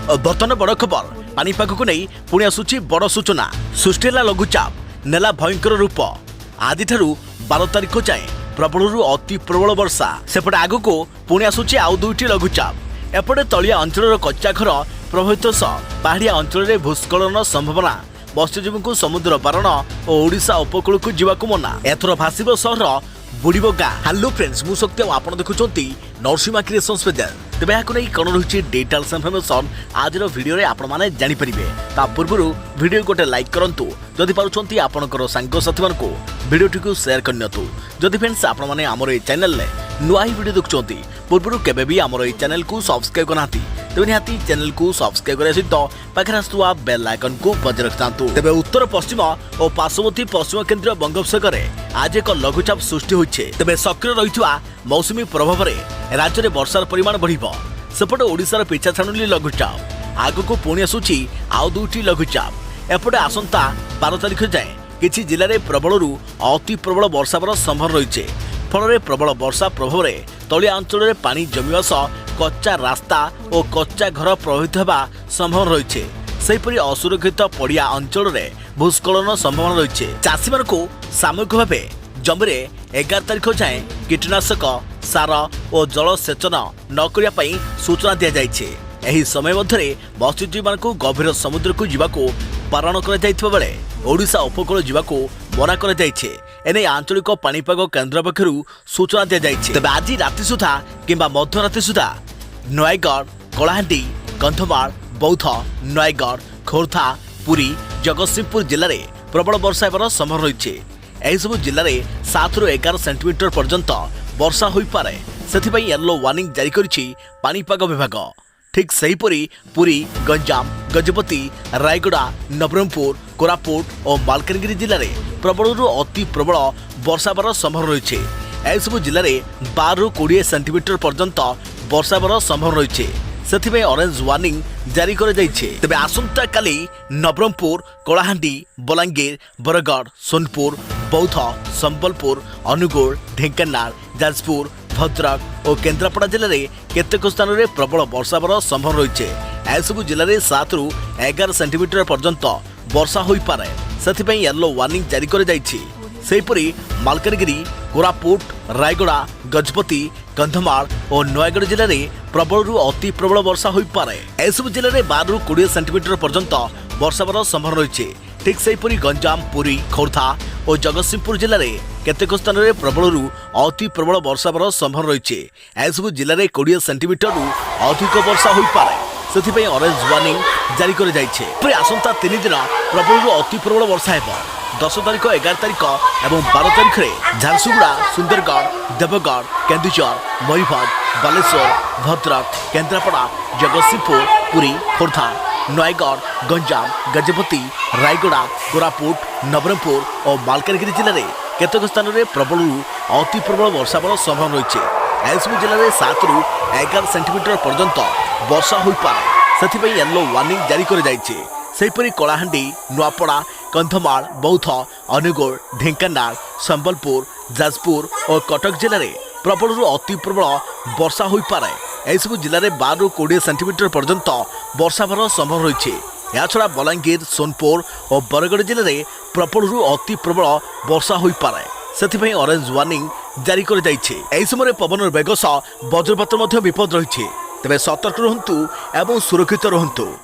बर्तन बड़ खबर पानीपाग को नहीं पुणी आसूची बड़ सूचना सृष्टि लघुचाप नेला भयंकर रूप आदि 12 तारिख जाए प्रबल अति प्रबल वर्षा सेपटे आगक पुणी आसूची आउ 2टी लघुचाप एपटे तलिया अंचल कच्चा घर प्रभावित सह पहाड़िया अंचल में भूस्खलन संभावना मत्स्यजीवी को समुद्र बारण और ओडिशा उपकूल को जीवाक मना एथर भाषिब सहर बुड़ीब गाँ। हेलो फ्रेंड्स मु शक्ति आप देखुंत नरसिम्हा क्रिएशन स्पेशल तेज यहाँ नहीं कौन रही डिटेल्स इनफर्मेशन आज भिडियो आपने जानीपर ता पूर्व भिडियो गोटे लाइक करूँ जदि पार्टी आपंकर सांगसाथी मानक भिडियोटी को सेयार करनी जदि फ्रेंड्स आपने आमर ये चैनल नुआ ही भिडियो देखुंत पूर्व केबे भी आमर ये चैनल को सब्सक्राइब करना तेज निहाती चैनल को सब्सक्राइब करने सहित पाखे आसुवा बेल आइकन को बजाय रखता तेज उत्तर पश्चिम और पार्श्ववर्ती पश्चिम केन्द्रीय बंगोपसागर आज एक लघुचाप सृष्टि होइछे तेज सक्रिय रही मौसुमी प्रभाव में राज्य में वर्षार परिमाण बढ़ सेपटे ओडिशार पिछा छाणुली लघुचाप आगक पुणी आसूची आउ 2टी लघुचाप एपटे आसंता 12 तारिख जाए किछि जिले में प्रबल अति प्रबल वर्षा संभावना रही फल प्रबल वर्षा प्रभाव में तलिया अंचल में पानी जमिवा सह कच्चा रास्ता और कच्चा घर प्रभावित होगा संभावना रही सेहीपरि असुरक्षित पड़िया अंचल में भूस्खलन संभावना रही चाषी मान सामूहिक भाव जमी 11 तारिख जाए कीटनाशक सार और जलसेचन न करने सूचना दी जाइए एही समय मध्य मत्स्यजीवी मान गभीर समुद्र को जीवाक बारण कर ओडिशा उपकूल जीवाक मना कर एने आंचलिक पानीपाग केन्द्र पक्षर सूचना दी जाइए तेज आज राति सुधा किंबा मध्यराति सुधा नयगढ़ कलाहांडी कंधमाल बौद्ध नयगढ़ खोर्धा पुरी जगतसिंहपुर जिले में प्रबल वर्षा होबार संभावना रही एसबू जिले में 7 ରୁ 11 सेंटीमीटर पर्यंत वर्षा हो पारे से येलो वार्निंग जारी करिछि पानीपाग विभाग ठीक सेहीपरि पुरी गंजाम गजपति रायगड़ा नवरंगपुर कोरापुट और मालकानगिरी जिले में प्रबल अति प्रबल वर्षा होबार संभावना रही एसबू जिले में 12 ରୁ 20 सेंटीमीटर पर्यंत वर्षा होबार संभावना रही से ऑरेंज वार्निंग जारी कर तेज आसंता काली नवरंगपुर कलाहांडी बलांगीर बरगढ़ सोनपुर बौद्ध संबलपुर अनुगुल ढेंकानाल जाजपुर भद्रक और केन्द्रापड़ा जिले में केतेक स्थान में प्रबल वर्षा होबार संभावना रही एसबू जिले में 7 ରୁ 11 सेंटीमीटर पर्यंत वर्षा हो पारे से येलो वार्निंग जारी कर सेहीपरि मालकानगिरी कोरापुट रायगड़ा गजपति कंधमाल और नयगढ़ जिले में प्रबल अति प्रबल वर्षा हो पारे एसबू जिले में 12 ରୁ 20 सेंटीमीटर पर्यंत वर्षा होबार संभावना रही ठीक सेहीपरि गंजाम पुरी खोर्धा और जगतसिंहपुर जिले में केतेक स्थान में प्रबल अति प्रबल वर्षा होबार संभावना रही एसबू जिले में 20 सेंटीमीटर अधिक वर्षा हो पारे से ऑरेंज वार्निंग जारी कर आसंता 3 दिन प्रबल अति प्रबल वर्षा हो 10 तारिख 11 तारिख और 12 तारिख में झारसुगुड़ा सुंदरगढ़ देवगढ़ केन्दुझर मयूरभंज बालेश्वर भद्रक केन्द्रापड़ा जगतसिंहपुर पुरी खोर्धा नयगढ़ गंजाम गजपति रायगड़ा कोरापुट नवरंगपुर और मालकानगिरी जिले में केतेक स्थान में प्रबल अति प्रबल वर्षा होबार संभावना रही एसबू जिले में 7 ରୁ 11 सेंटीमीटर पर्यंत वर्षा हो पारे से येलो वार्निंग जारी कर सेहीपरि कलाहांडी नुआपड़ा कंधमाल बौद्ध अनुगुल ढेंकानाल संबलपुर जाजपुर और कटक जिले में प्रबल अति प्रबल वर्षा हो पारे एसबू जिले में 12 ରୁ 20 सेंटीमीटर पर्यंत वर्षा होबार संभावना रही याछड़ा बलांगीर सोनपुर और बरगढ़ जिले में प्रबल अति प्रबल वर्षा हो पारे से ऑरेंज वार्निंग जारी कर समय पवन बेग सह वज्रपात विपद रही तेज सतर्क रुहतु एवं सुरक्षित रुहतु।